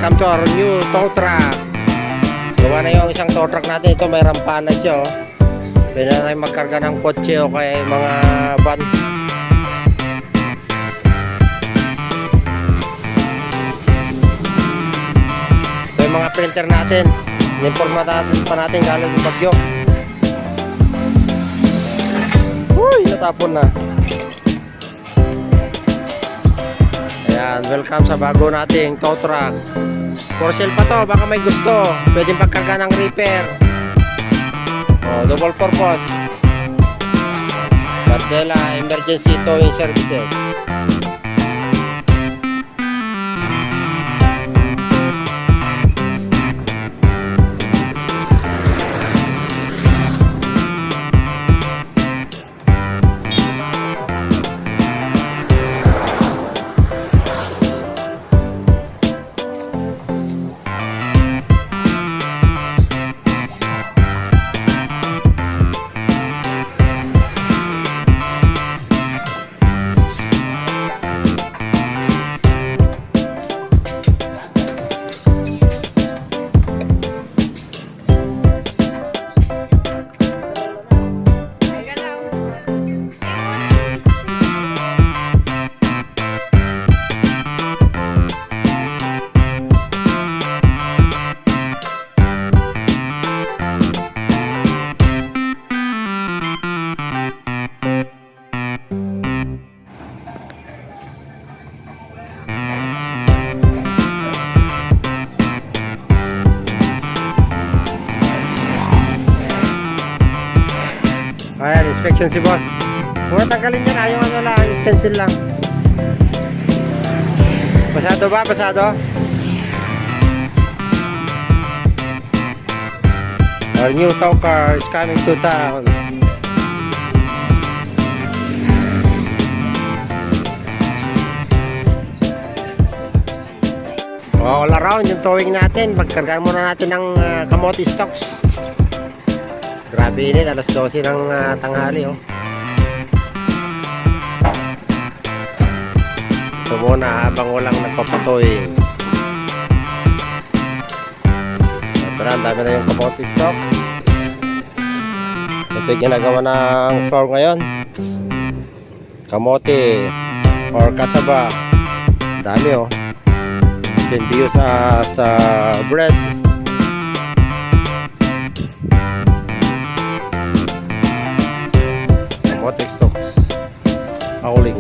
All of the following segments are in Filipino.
welcome to our new tow truck. Gawa na yung isang tow truck natin. Ito may rampahan na siya, oh. Pwede na tayo magkarga ng kotse o kaya mga van. Ito yung mga printer natin. In-informa pa natin galing yung bagyo. Uy, natapon na. Ayan, welcome sa bago nating tow truck. For sale pa to, baka may gusto. Pwedeng pagkarga ng repair. Oh, double purpose. Bandela, emergency towing services. Ayan, inspection si boss. Kung tanggalin yan, yung ano lang, stencil lang. Pasado ba? Pasado? Our new tow car is coming to town. All around yung towing natin. Magkargaan muna natin ng kamote stocks. Grabe init, alas 12 ng tanghali, oh. Ito muna habang walang nagpapatoy. Ito na, ang dami na yung kamote stocks. Ito yung ginagawa ng floor ngayon. Kamote or kasaba. Dami, oh. Can be used as bread. Kamote stocks. Hauling.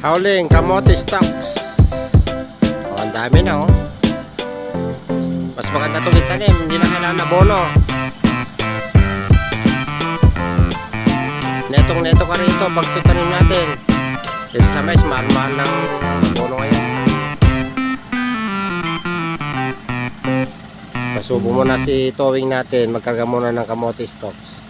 Hauling, kamote stocks. Oh, ang dami na, oh. Mas maganda itong itanim, hindi na kailangan abono. Netong-neto ka rito pag tutanim natin. Kasi sa mais, mahal-mahal ng abono ngayon. Pasubo muna si towing natin, magkarga muna ng kamote stocks.